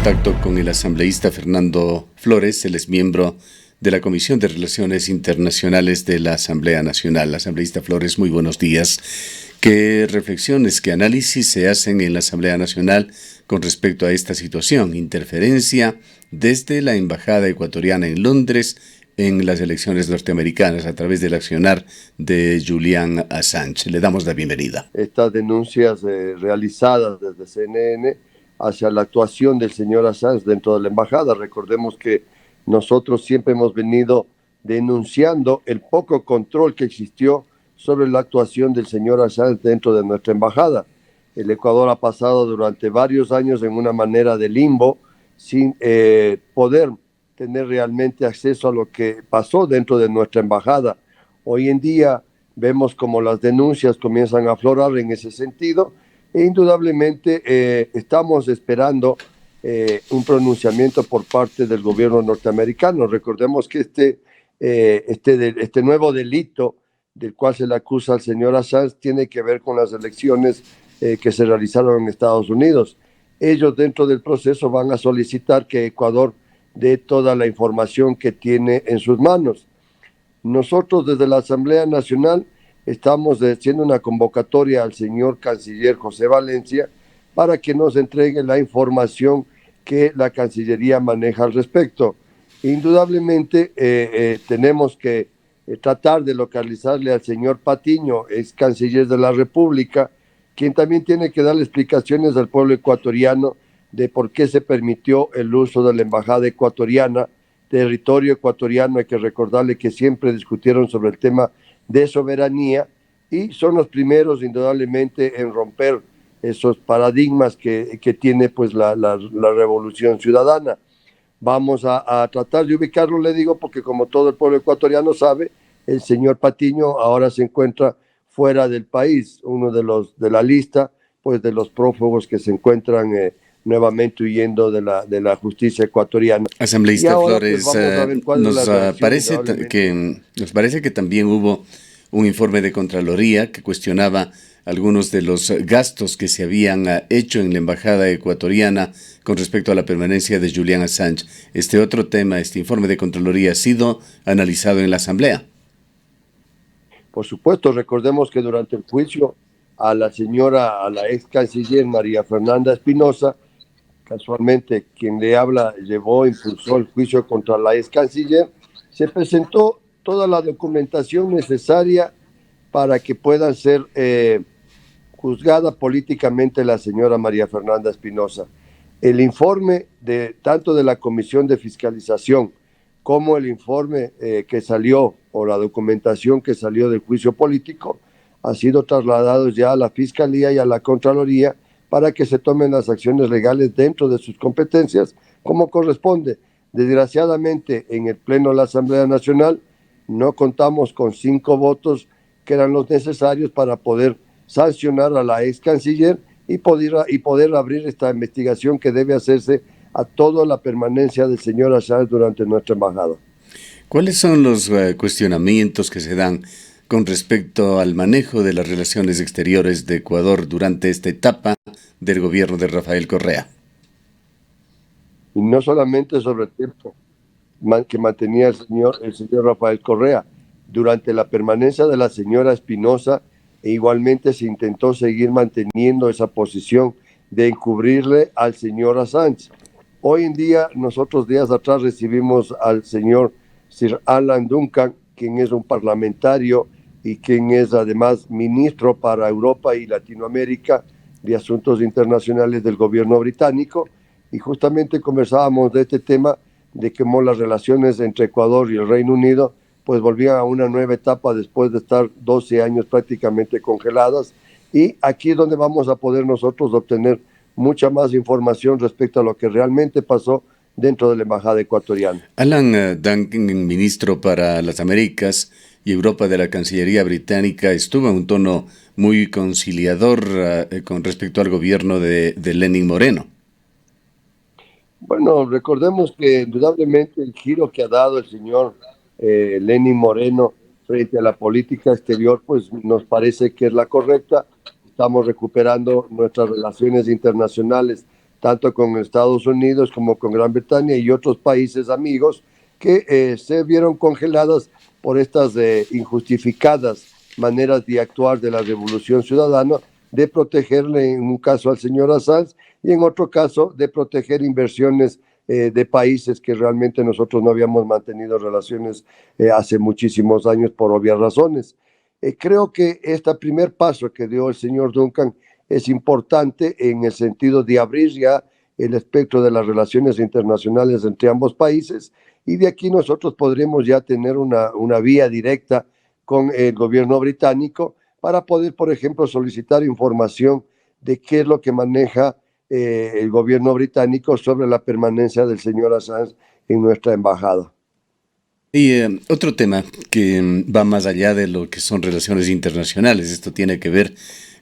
contacto con el asambleísta Fernando Flores. Él es miembro de la Comisión de Relaciones Internacionales de la Asamblea Nacional. Asambleísta Flores, muy buenos días. ¿Qué reflexiones, qué análisis se hacen en la Asamblea Nacional con respecto a esta situación? Interferencia desde la Embajada ecuatoriana en Londres en las elecciones norteamericanas a través del accionar de Julian Assange. Le damos la bienvenida. Estas denuncias realizadas desde CNN hacia la actuación del señor Assange dentro de la embajada. Recordemos que nosotros siempre hemos venido denunciando el poco control que existió sobre la actuación del señor Assange dentro de nuestra embajada. El Ecuador ha pasado durante varios años en una manera de limbo sin poder tener realmente acceso a lo que pasó dentro de nuestra embajada. Hoy en día vemos como las denuncias comienzan a aflorar en ese sentido e indudablemente estamos esperando un pronunciamiento por parte del gobierno norteamericano. Recordemos que este nuevo delito del cual se le acusa al señor Assange tiene que ver con las elecciones que se realizaron en Estados Unidos. Ellos dentro del proceso van a solicitar que Ecuador dé toda la información que tiene en sus manos. Nosotros desde la Asamblea Nacional estamos haciendo una convocatoria al señor canciller José Valencia para que nos entregue la información que la Cancillería maneja al respecto. Indudablemente tenemos que tratar de localizarle al señor Patiño, ex canciller de la República, quien también tiene que darle explicaciones al pueblo ecuatoriano de por qué se permitió el uso de la embajada ecuatoriana, territorio ecuatoriano. Hay que recordarle que siempre discutieron sobre el tema de soberanía y son los primeros indudablemente en romper esos paradigmas que tiene pues la revolución ciudadana. Vamos a tratar de ubicarlo, le digo, porque como todo el pueblo ecuatoriano sabe, el señor Patiño ahora se encuentra fuera del país, uno de la lista pues de los prófugos que se encuentran nuevamente huyendo de la justicia ecuatoriana. Asambleísta ahora, Flores, pues, vamos a ver cuál es la reacción, nos parece que también hubo un informe de Contraloría que cuestionaba algunos de los gastos que se habían hecho en la embajada ecuatoriana con respecto a la permanencia de Julian Assange. Este otro tema, este informe de Contraloría, ha sido analizado en la Asamblea. Por supuesto, recordemos que durante el juicio a la ex canciller María Fernanda Espinosa, casualmente quien le habla impulsó el juicio contra la ex canciller, se presentó toda la documentación necesaria para que pueda ser juzgada políticamente la señora María Fernanda Espinosa. El informe tanto de la Comisión de Fiscalización como el informe que salió o la documentación que salió del juicio político ha sido trasladado ya a la Fiscalía y a la Contraloría para que se tomen las acciones legales dentro de sus competencias como corresponde. Desgraciadamente, en el Pleno de la Asamblea Nacional no contamos con 5 votos que eran los necesarios para poder sancionar a la ex canciller y poder abrir esta investigación que debe hacerse a toda la permanencia del señor Assange durante nuestra embajada. ¿Cuáles son los cuestionamientos que se dan con respecto al manejo de las relaciones exteriores de Ecuador durante esta etapa del gobierno de Rafael Correa? Y no solamente sobre el tiempo que mantenía el señor Rafael Correa, durante la permanencia de la señora Espinosa, e igualmente se intentó seguir manteniendo esa posición de encubrirle al señor Assange. Hoy en día, nosotros días atrás recibimos al señor Sir Alan Duncan, quien es un parlamentario y quien es además ministro para Europa y Latinoamérica de Asuntos Internacionales del gobierno británico, y justamente conversábamos de este tema, de cómo las relaciones entre Ecuador y el Reino Unido pues volvían a una nueva etapa después de estar 12 años prácticamente congeladas, y aquí es donde vamos a poder nosotros obtener mucha más información respecto a lo que realmente pasó dentro de la embajada ecuatoriana. Alan Duncan, ministro para las Américas y Europa de la Cancillería británica, estuvo en un tono muy conciliador con respecto al gobierno de Lenín Moreno. Bueno, recordemos que indudablemente el giro que ha dado el señor Lenín Moreno frente a la política exterior, pues nos parece que es la correcta. Estamos recuperando nuestras relaciones internacionales tanto con Estados Unidos como con Gran Bretaña y otros países amigos que se vieron congeladas por estas injustificadas maneras de actuar de la Revolución Ciudadana, de protegerle en un caso al señor Assange y en otro caso de proteger inversiones de países que realmente nosotros no habíamos mantenido relaciones hace muchísimos años por obvias razones. Creo que este primer paso que dio el señor Duncan es importante en el sentido de abrir ya el espectro de las relaciones internacionales entre ambos países y de aquí nosotros podremos ya tener una vía directa con el gobierno británico para poder, por ejemplo, solicitar información de qué es lo que maneja el gobierno británico sobre la permanencia del señor Assange en nuestra embajada. Y otro tema que va más allá de lo que son relaciones internacionales, esto tiene que ver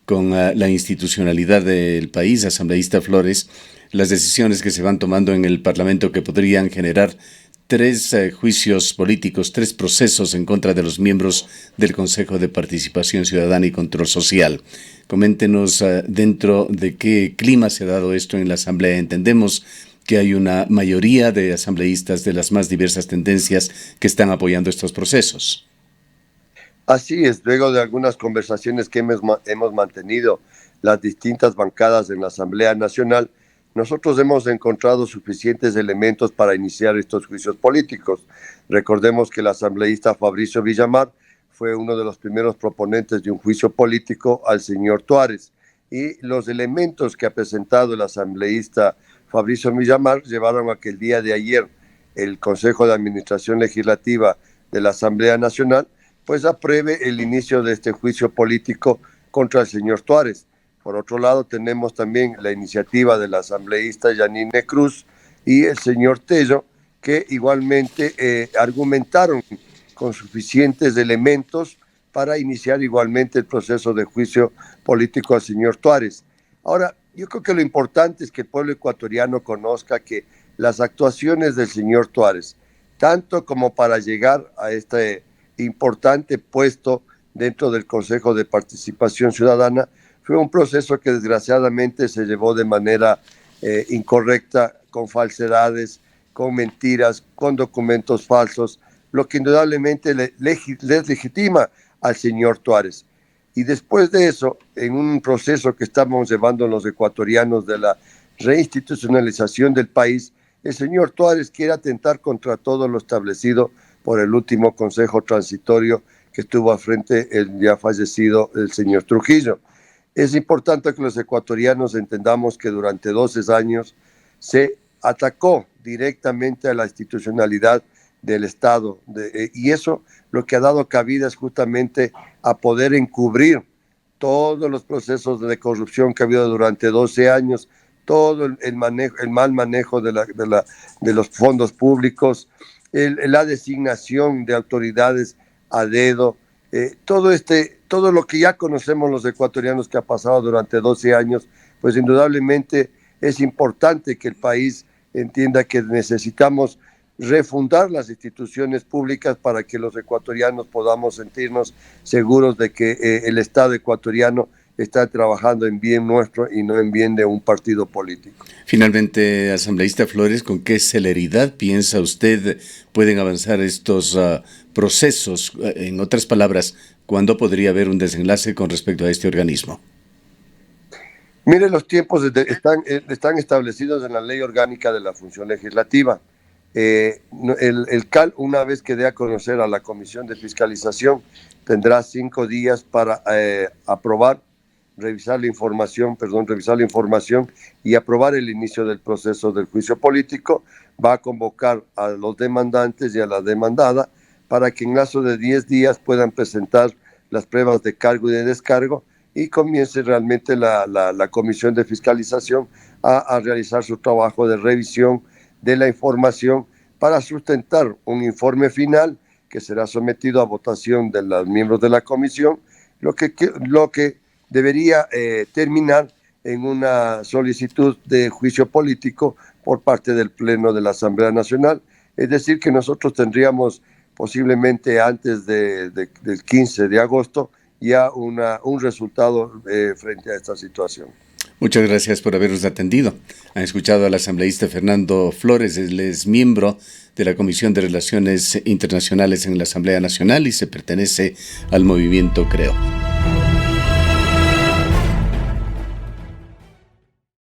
con la institucionalidad del país, asambleísta Flores, las decisiones que se van tomando en el Parlamento que podrían generar tres juicios políticos, tres procesos en contra de los miembros del Consejo de Participación Ciudadana y Control Social. Coméntenos dentro de qué clima se ha dado esto en la Asamblea. Entendemos que hay una mayoría de asambleístas de las más diversas tendencias que están apoyando estos procesos. Así es, luego de algunas conversaciones que hemos mantenido las distintas bancadas en la Asamblea Nacional, nosotros hemos encontrado suficientes elementos para iniciar estos juicios políticos. Recordemos que el asambleísta Fabricio Villamar fue uno de los primeros proponentes de un juicio político al señor Tuárez y los elementos que ha presentado el asambleísta Fabricio Villamar llevaron a que el día de ayer el Consejo de Administración Legislativa de la Asamblea Nacional pues apruebe el inicio de este juicio político contra el señor Tuárez. Por otro lado, tenemos también la iniciativa del asambleísta Yanine Cruz y el señor Tello, que igualmente argumentaron con suficientes elementos para iniciar igualmente el proceso de juicio político al señor Tuárez. Ahora, yo creo que lo importante es que el pueblo ecuatoriano conozca que las actuaciones del señor Tuárez, tanto como para llegar a este importante puesto dentro del Consejo de Participación Ciudadana, fue un proceso que desgraciadamente se llevó de manera incorrecta, con falsedades, con mentiras, con documentos falsos, lo que indudablemente les legitima al señor Tuárez. Y después de eso, en un proceso que estamos llevando los ecuatorianos de la reinstitucionalización del país, el señor Tuárez quiere atentar contra todo lo establecido por el último consejo transitorio que estuvo al frente el ya fallecido el señor Trujillo. Es importante que los ecuatorianos entendamos que durante 12 años se atacó directamente a la institucionalidad del Estado y eso lo que ha dado cabida es justamente a poder encubrir todos los procesos de corrupción que ha habido durante 12 años, todo el mal manejo de los fondos públicos, la designación de autoridades a dedo, todo lo que ya conocemos los ecuatorianos que ha pasado durante 12 años, pues indudablemente es importante que el país entienda que necesitamos refundar las instituciones públicas para que los ecuatorianos podamos sentirnos seguros de que el Estado ecuatoriano está trabajando en bien nuestro y no en bien de un partido político. Finalmente, asambleísta Flores, ¿con qué celeridad piensa usted pueden avanzar estos procesos? En otras palabras, ¿cuándo podría haber un desenlace con respecto a este organismo? Mire, los tiempos están establecidos en la Ley Orgánica de la Función Legislativa. El CAL, una vez que dé a conocer a la Comisión de Fiscalización, tendrá 5 días para revisar la información y aprobar el inicio del proceso del juicio político. Va a convocar a los demandantes y a la demandada para que en plazo de 10 días puedan presentar las pruebas de cargo y de descargo y comience realmente la Comisión de Fiscalización a realizar su trabajo de revisión de la información para sustentar un informe final que será sometido a votación de los miembros de la comisión, lo que debería terminar en una solicitud de juicio político por parte del Pleno de la Asamblea Nacional. Es decir, que nosotros tendríamos posiblemente antes del 15 de agosto ya un resultado frente a esta situación. Muchas gracias por habernos atendido. Han escuchado al asambleísta Fernando Flores, él es miembro de la Comisión de Relaciones Internacionales en la Asamblea Nacional y se pertenece al movimiento CREO.